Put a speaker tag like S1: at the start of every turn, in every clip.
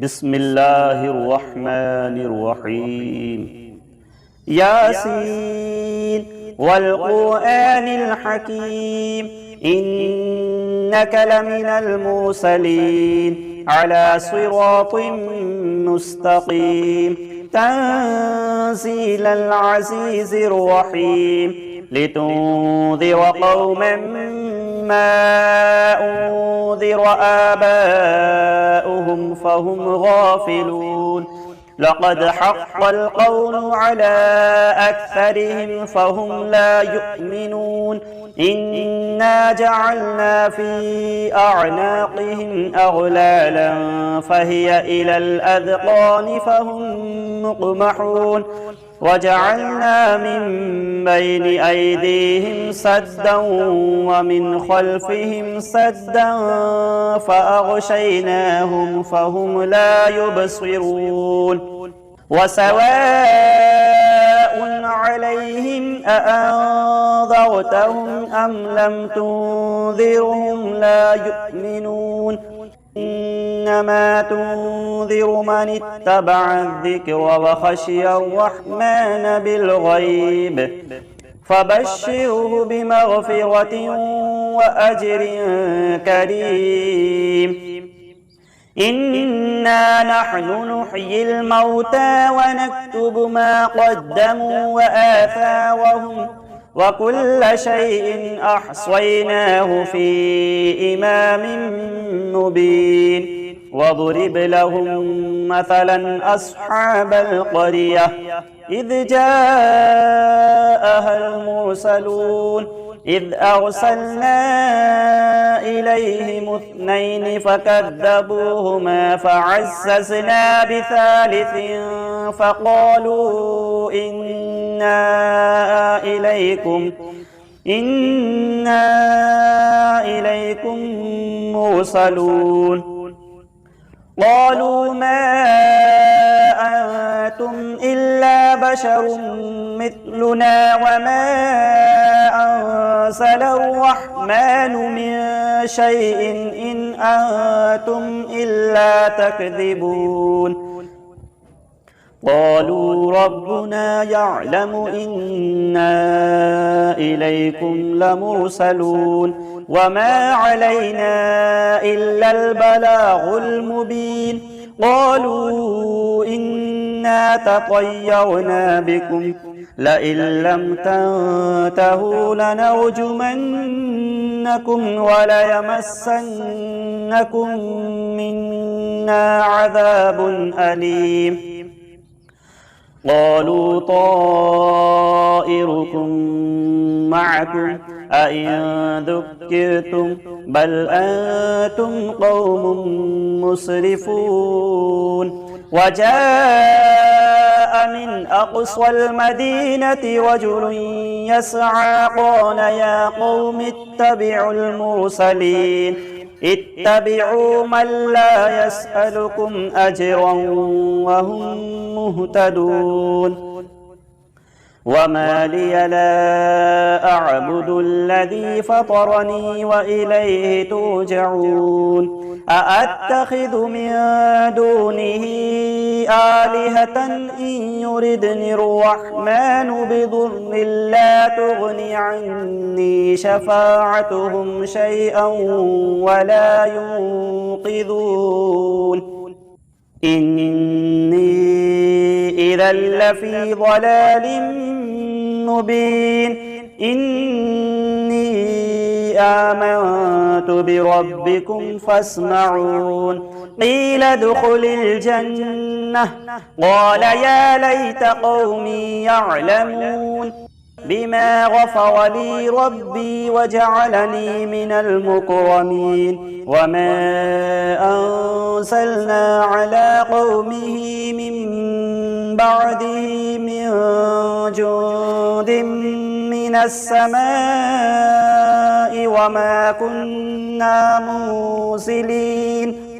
S1: بسم الله الرحمن الرحيم. ياسين والقرآن الحكيم إنك لمن المرسلين على صراط مستقيم تنزيل العزيز الرحيم لتنذر قوما ما أنذر آباؤهم فهم غافلون لقد حق القول على أكثرهم فهم لا يؤمنون إنا جعلنا في أعناقهم أغلالا فهي إلى الأذقان فهم مقمحون وجعلنا من بين أيديهم سدا ومن خلفهم سدا فأغشيناهم فهم لا يبصرون وسواء عليهم أأنذرتهم أم لم تنذرهم لا يؤمنون إنما تنذر من اتبع الذكر وخشي الرحمن بالغيب فبشره بمغفرة وأجر كريم إنا نحن نحيي الموتى ونكتب ما قدموا وآثارهم وكل شيء أحصيناه في إمام مبين واضرب لهم مثلا أصحاب القرية إذ جاءها المرسلون إذ أرسلنا إليهم اثنين فكذبوهما فعززنا بثالث فقالوا إنا إليكم مرسلون قالوا ما أنتم إلا بشر مثلنا وما أنزل الرحمن من شيء إن أنتم إلا تكذبون قالوا ربنا يعلم إنا إليكم لمرسلون وما علينا إلا البلاغ المبين قالوا إنا تطيرنا بكم لئن لم تنتهوا لنرجمنكم وليمسنكم منا عذاب أليم قالوا طائركم معكم أئن ذكرتم بل أنتم قوم مسرفون وجاء من أقصى المدينة رجل يسعى قال يا قوم اتبعوا المرسلين اتبعوا من لا يسألكم أجرا وهم مهتدون وما لي لا أعبد الذي فطرني وإليه ترجعون أأتخذ من دونه آلهة إن يردني الرحمن بضر لا تغن عني شفاعتهم شيئا ولا ينقذون إني إذا لفي ضلال مبين إني آمنت بربكم فاسمعون قيل ادخل الجنة قال يا ليت قومي يعلمون بما غفر لي ربي وجعلني من المكرمين وما أنزلنا على قومه من بعده من جند من السماء وما كنا منزلين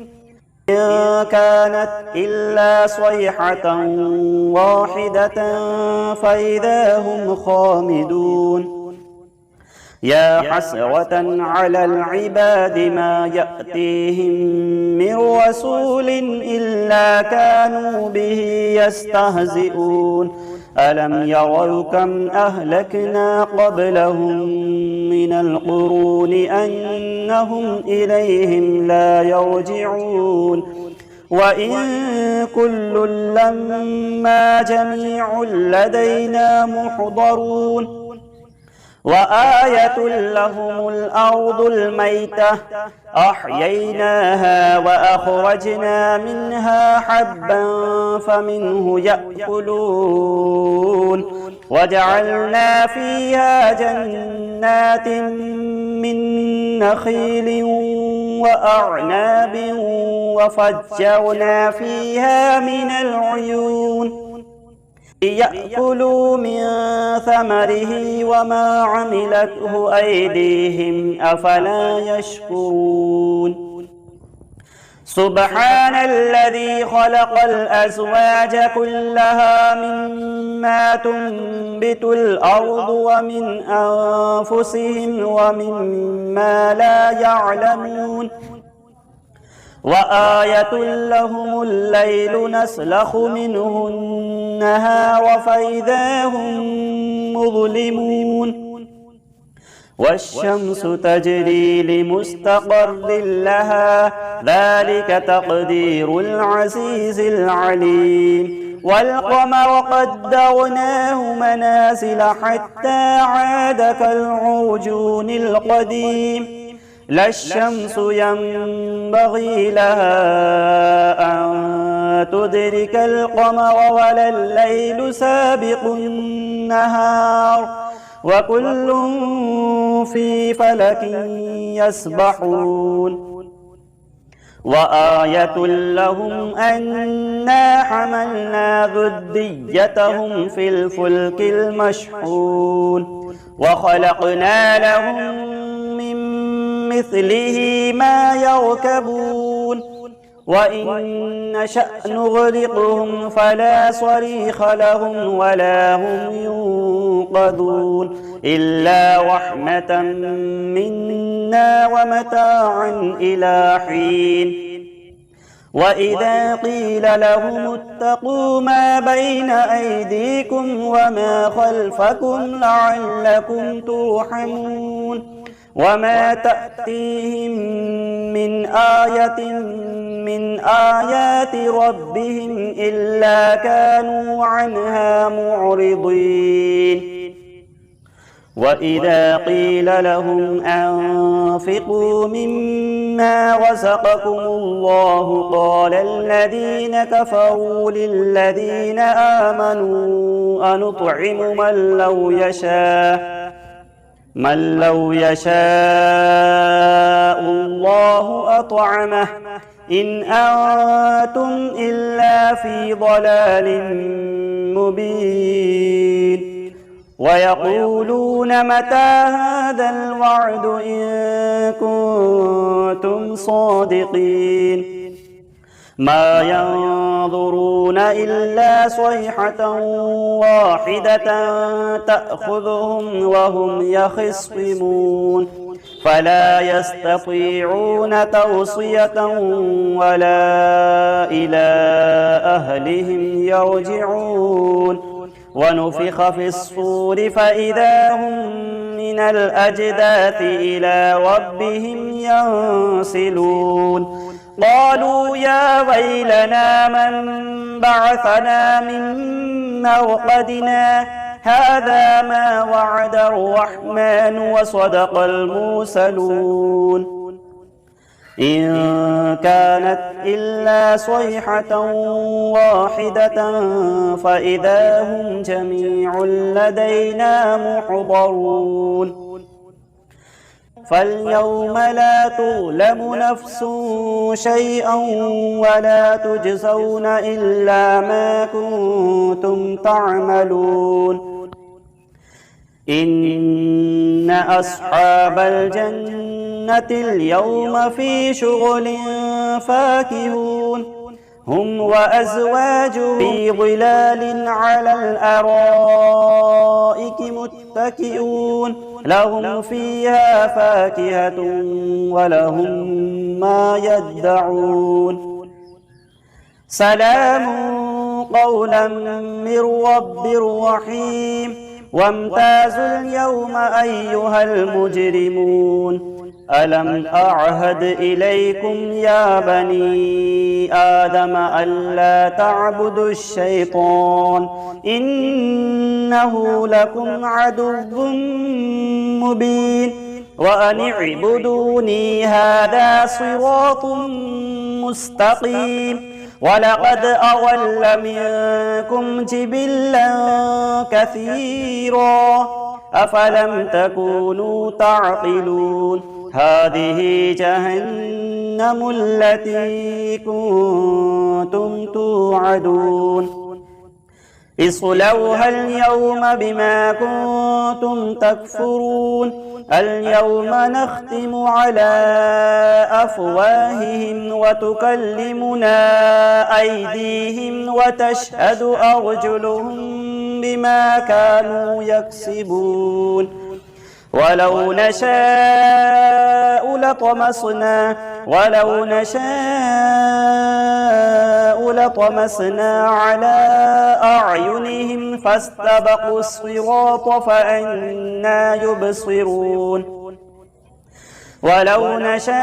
S1: إن كانت إلا صيحة واحدة فإذا هم خامدون يا حسرة على العباد ما يأتيهم من رسول إلا كانوا به يستهزئون ألم يروا كم أهلكنا قبلهم من القرون أنهم إليهم لا يرجعون وإن كل لما جميع لدينا محضرون وآية لهم الأرض الميتة أحييناها وأخرجنا منها حبا فمنه يأكلون وجعلنا فيها جنات من نخيل وأعناب وفجرنا فيها من العيون ليأكلوا من ثمره وما عملته أيديهم أفلا يشكرون سبحان الذي خلق الأزواج كلها مما تنبت الأرض ومن أنفسهم ومما لا يعلمون وآية لهم الليل نسلخ منه النهار فإذا هم مظلمون والشمس تجري لمستقر لها ذلك تقدير العزيز العليم والقمر قدرناه منازل حتى عاد كالعرجون القديم لا الشمس ينبغي لها أن تدرك القمر ولا الليل سابق النهار وكل في فلك يسبحون وآية لهم أنا حملنا ذريتهم في الفلك المشحون وخلقنا لهم من مثله ما يركبون وإن نشأ نغرقهم فلا صريخ لهم ولا هم ينقذون إلا رحمة منا ومتاعا إلى حين وإذا قيل لهم اتقوا ما بين أيديكم وما خلفكم لعلكم ترحمون وما تأتيهم من آية من آيات ربهم إلا كانوا عنها معرضين وإذا قيل لهم أنفقوا مما رزقكم الله قال الذين كفروا للذين آمنوا أنطعم من لو يشاء الله أطعمه إن أنتم إلا في ضلال مبين ويقولون متى هذا الوعد إن كنتم صادقين ما ينظرون إلا صيحة واحدة تأخذهم وهم يخصمون فلا يستطيعون توصية ولا إلى أهلهم يرجعون ونفخ في الصور فإذا هم من الأجداث إلى ربهم ينسلون قالوا يا ويلنا من بعثنا من مرقدنا هذا ما وعد الرحمن وصدق المرسلون إن كانت إلا صيحة واحدة فإذا هم جميع لدينا محضرون فاليوم لا تظلم نفس شيئا ولا تجزون إلا ما كنتم تعملون إن أصحاب الجنة اليوم في شغل فاكهون هم وأزواجهم في ظلال على الأرائك متكئون لهم فيها فاكهة ولهم ما يدعون سلام قولا من رب رحيم وامتازوا اليوم أيها المجرمون ألم أعهد إليكم يا بني آدم ألا تعبدوا الشيطان إنه لكم عدو مبين وأن اعبدوني هذا صراط مستقيم ولقد أضل منكم جبلا كثيرا أفلم تكونوا تعقلون هذه جهنم التي كنتم توعدون اصلوها اليوم بما كنتم تكفرون اليوم نختم على أفواههم وتكلمنا أيديهم وتشهد أرجلهم بما كانوا يكسبون ولو نشاء لطمسنا على أعينهم فاستبقوا الصراط فأنى يبصرون ولو نشاء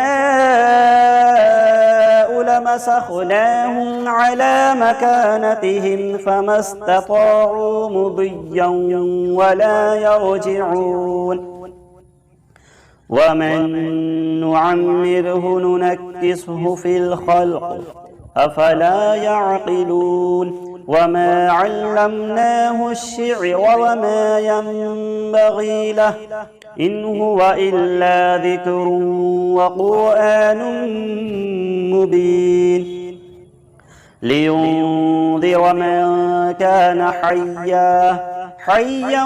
S1: لمسخناهم على مكانتهم فما استطاعوا مضيا ولا يرجعون ومن نعمره ننكسه في الخلق أفلا يعقلون وما علمناه الشعر وما ينبغي له إن هو إلا ذكر وقرآن مبين لينذر من كان حيا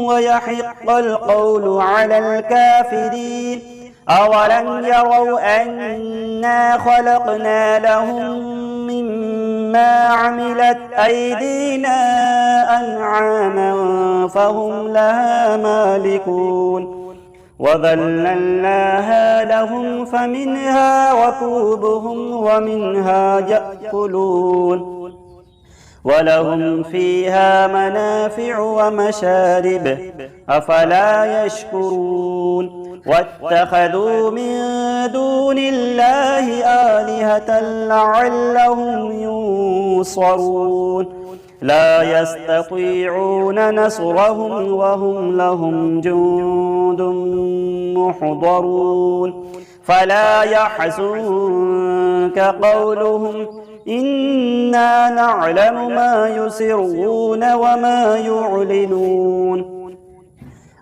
S1: ويحق القول على الكافرين أولم يروا أنا خلقنا لهم مما عملت أيدينا أنعاما فهم لها مالكون وذللناها لهم فمنها ركوبهم ومنها يأكلون ولهم فيها منافع ومشارب أفلا يشكرون واتخذوا من دون الله آلهة لعلهم ينصرون لا يستطيعون نصرهم وهم لهم جند محضرون فلا يحزنك قولهم إنا نعلم ما يسرون وما يعلنون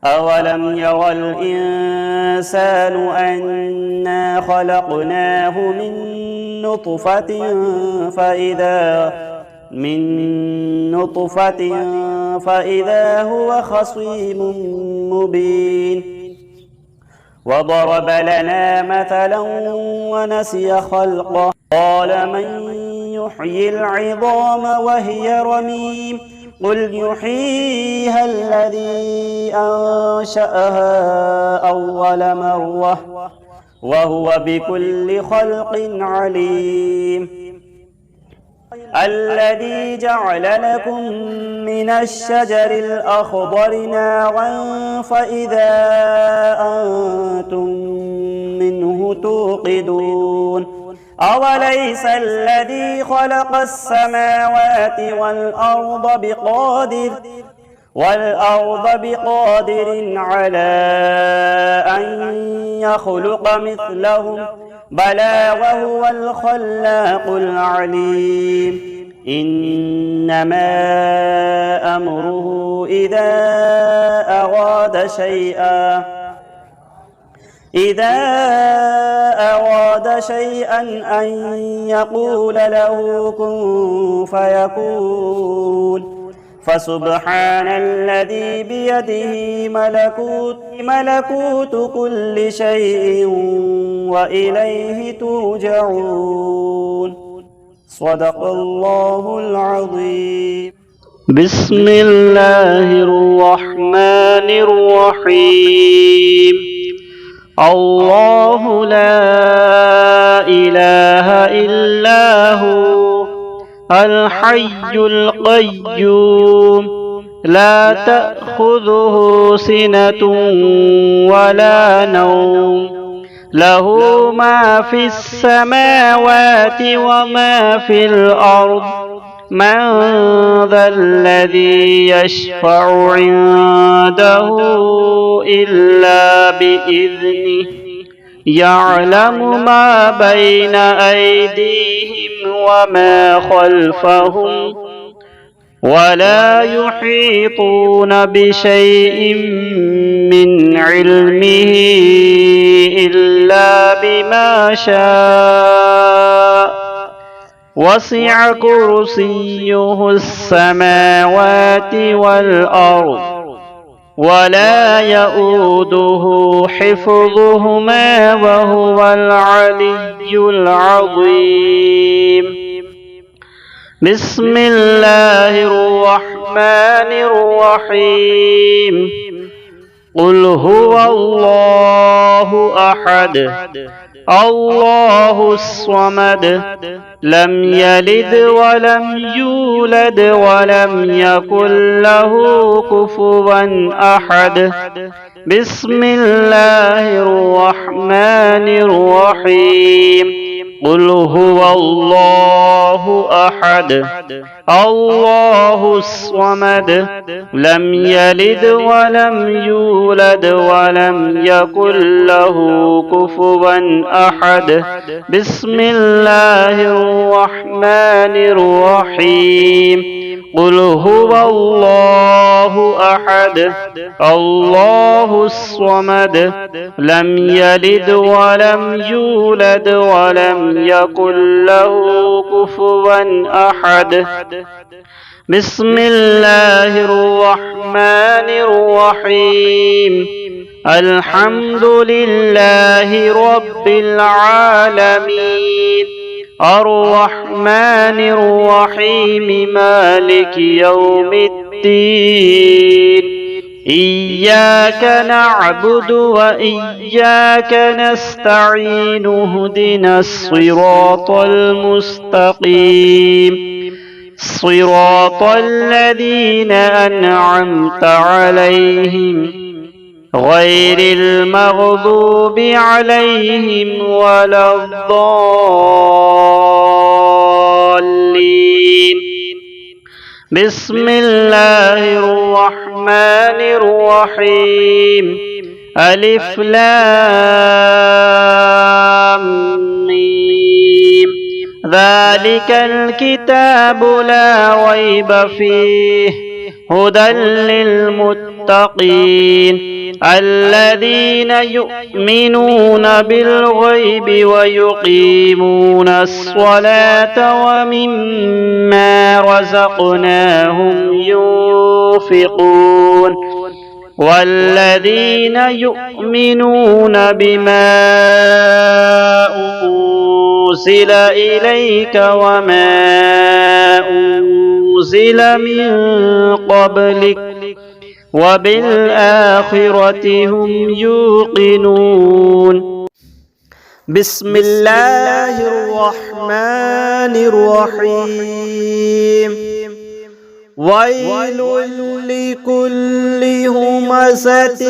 S1: أولم يرى الإنسان أنا خلقناه من نطفة فإذا هو خصيم مبين وضرب لنا مثلا ونسي خلقه قال من يحيي العظام وهي رميم قل يحييها الذي أنشأها أول مرة وهو بكل خلق عليم الذي جعل لكم من الشجر الأخضر نارا فإذا أنتم منه توقدون أوليس الذي خلق السماوات والأرض بقادر على أن يخلق مثلهم بلى وهو الخلاق العليم إنما أمره إذا أراد شيئا أن يقول له كن فيكون فسبحان الذي بيده ملكوت كل شيء وإليه ترجعون صدق الله العظيم. بسم الله الرحمن الرحيم. الله لا إله إلا هو الحي القيوم لا تأخذه سنة ولا نوم له ما في السماوات وما في الأرض من ذا الذي يشفع عنده إلا بإذنه يعلم ما بين أيديهم وما خلفهم ولا يحيطون بشيء من علمه إلا بما شاء وسع كرسيه السماوات والأرض ولا يؤوده حفظهما وهو العلي العظيم. بسم الله الرحمن الرحيم. قل هو الله أحد الله الصمد لم يلد ولم يولد ولم يكن له كفوا أحد. بسم الله الرحمن الرحيم. قل هو الله أحد الله الصمد لم يلد ولم يولد ولم يكن له كفوا أحد. بسم الله الرحمن الرحيم. قل هو الله أحد الله الصمد لم يلد ولم يولد ولم يكن له كفوا أحد. بسم الله الرحمن الرحيم. الحمد لله رب العالمين الرحمن الرحيم مالك يوم الدين إياك نعبد وإياك نستعين اهدنا الصراط المستقيم صراط الذين أنعمت عليهم غير المغضوب عليهم ولا الضالين. بسم الله الرحمن الرحيم. ألف لام ميم ذلك الكتاب لا ريب فيه هدى للمتقين الذين يؤمنون بالغيب ويقيمون الصلاة ومما رزقناهم ينفقون والذين يؤمنون بما أنزل إليك وما أنزل من قبلك وبالآخرة هم يوقنون. بسم الله الرحمن الرحيم. ويل لكل همزة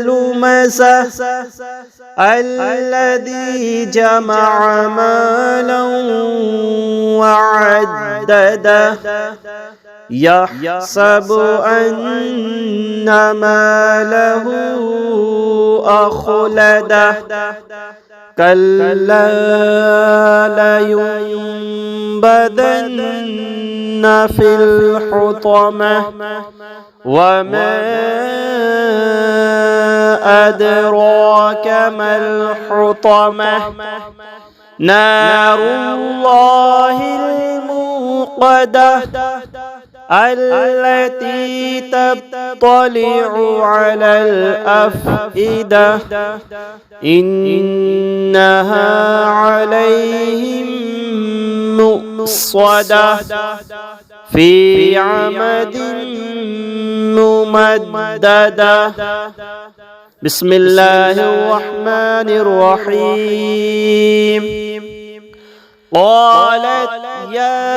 S1: لمزة الذي جمع مالا وعدده يحسب أن ماله أخلده كلا لينبذن في الحطمة وما أدراك ما الحطمة نار الله الموقدة التي تطلع على الأفئدة إنها عليهم مؤصدة في عمد ممددة. بسم الله الرحمن الرحيم. قالت يا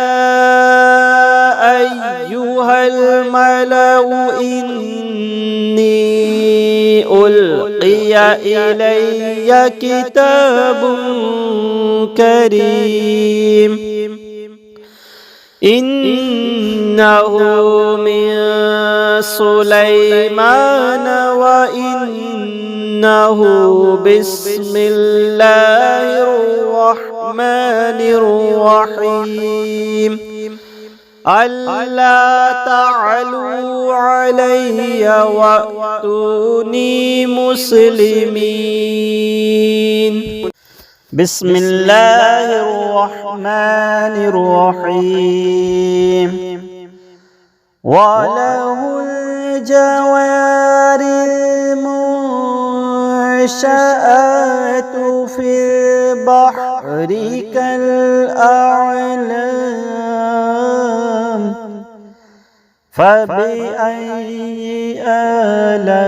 S1: أيها الملأ إني ألقي إلي كتاب كريم إنه من سليمان وإنه بسم الله الرحمن الرحيم ألا تعلوا علي وأتوني مسلمين. بسم الله الرحمن الرحيم. وله الجوار المنشآت في البحر كالأعلام فبأي آلاء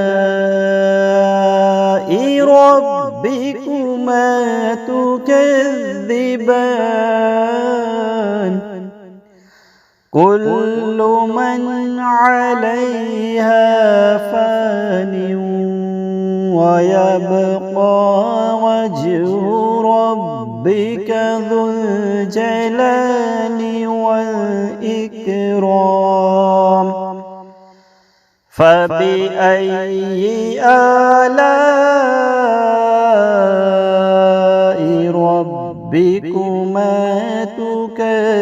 S1: ربكما تكذبان كل من عليها فان ويبقى وجه ربك ذو الجلال والإكرام فبأي آلاء ربكما تكذبان.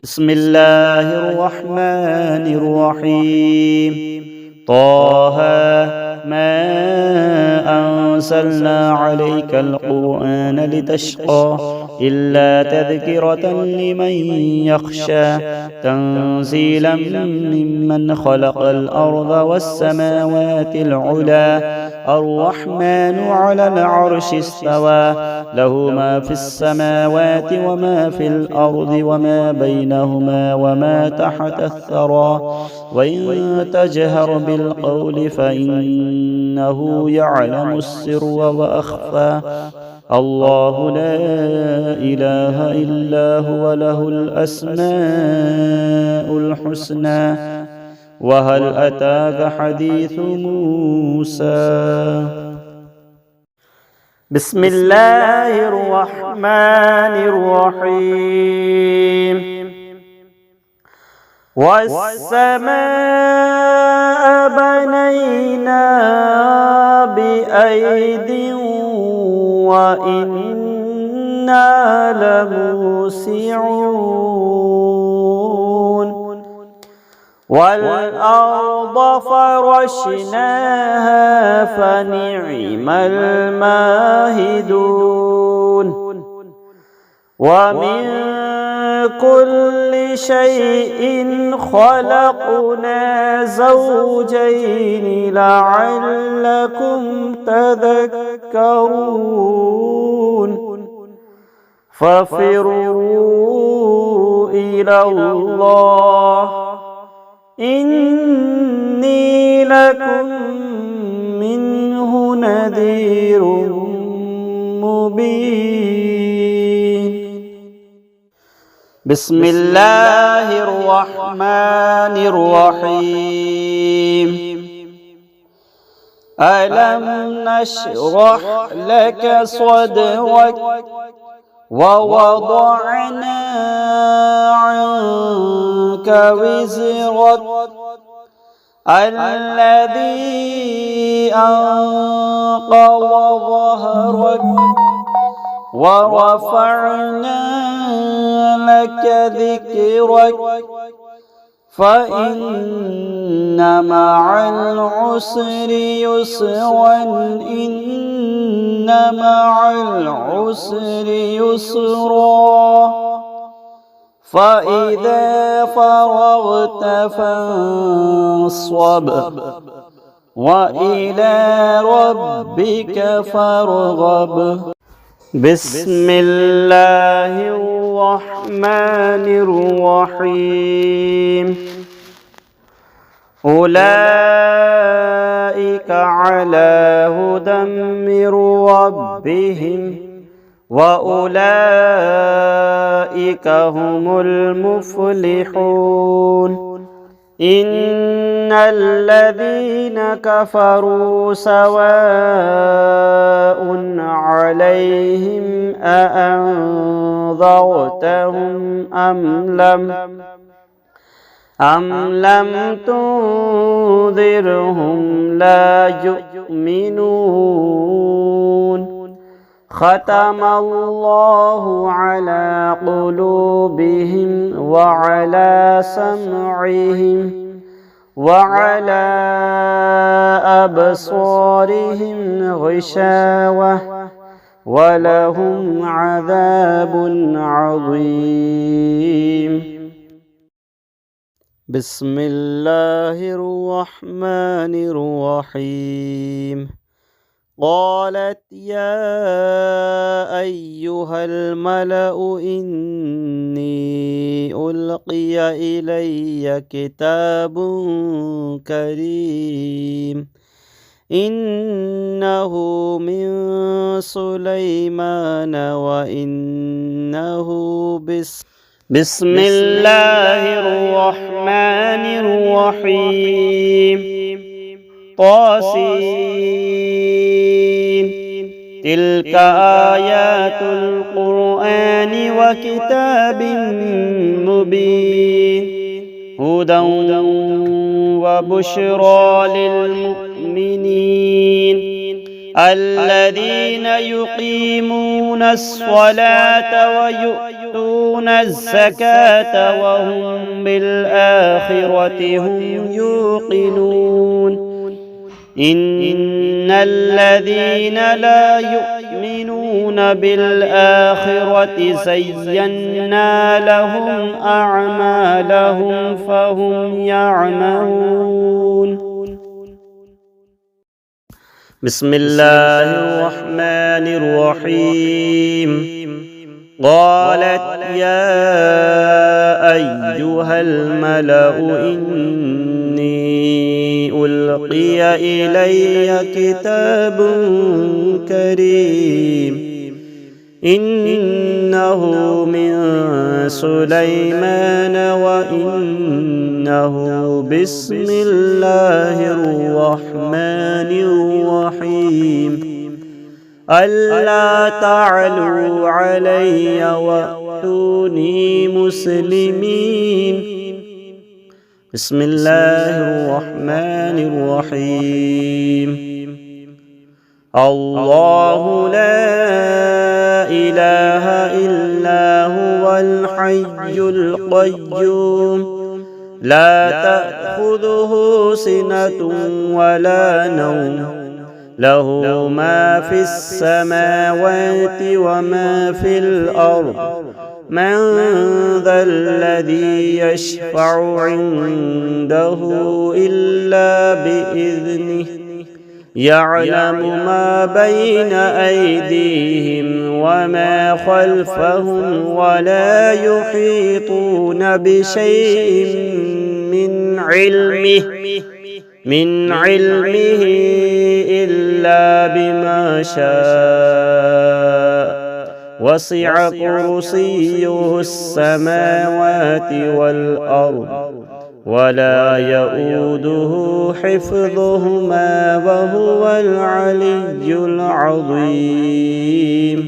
S1: بسم الله الرحمن الرحيم. طه ما أنزلنا عليك القرآن لتشقى إلا تذكرة لمن يخشى تنزيلا ممن خلق الأرض والسماوات العلى الرحمن على العرش استوى له ما في السماوات وما في الأرض وما بينهما وما تحت الثرى وإن تجهر بالقول فإنه يعلم السر وأخفى الله لا إله إلا هو له الأسماء الحسنى. وهل أتاك حديث موسى؟ بسم الله الرحمن الرحيم. والسماء بنيناها بأيد وإنا لموسعون والأرض فرشناها فنعم الماهدون ومن كل شيء خلقنا زوجين لعلكم تذكرون ففروا إلى الله إني لكم منه نذير مبين. بسم الله الرحمن الرحيم. ألم نشرح لك صدرك ووضعنا عنك وزرك الذي أنقض ظهرك ورفعنا لك ذكرك فإن مع العسر يسرا إن مع العسر يسرا فإذا فرغت فانصب وإلى ربك فارغب. بسم الله الرحمن الرحيم أولئك على هدى من ربهم وأولئك هم المفلحون إن الذين كفروا سواء عليهم أأنذرتهم أم لم تنذرهم لا يؤمنون ختم الله على قلوبهم وعلى سمعهم وعلى أبصارهم غشاوة ولهم عذاب عظيم. بسم الله الرحمن الرحيم قالت يا أيها الملأ إني ألقي إلي كتاب كريم إنه من سليمان وإنه بسم الله الرحمن الرحيم طاسين تلك آيات القرآن وكتاب مبين هدى وبشرى للمؤمنين الذين يقيمون الصلاة ويؤتون الزكاة وهم بالآخرة هم يوقنون إن الذين لا يؤمنون بالآخرة زينا لهم أعمالهم فهم يعمهون. بسم الله الرحمن الرحيم قالت يا أيها الملأ إني ألقي إلي كتاب كريم إنه من سليمان وإنه بسم الله الرحمن الرحيم ألا تعلوا علي وأتوني مسلمين. بسم الله الرحمن الرحيم الله لا إله إلا هو الحي القيوم لا تأخذه سنة ولا نوم له ما في السماوات وما في الأرض من ذا الذي يشفع عنده إلا بإذنه يعلم ما بين أيديهم وما خلفهم ولا يحيطون بشيء من علمه إلا بما شاء وسع كرسيه السماوات والأرض ولا يؤوده حفظهما وهو العلي العظيم.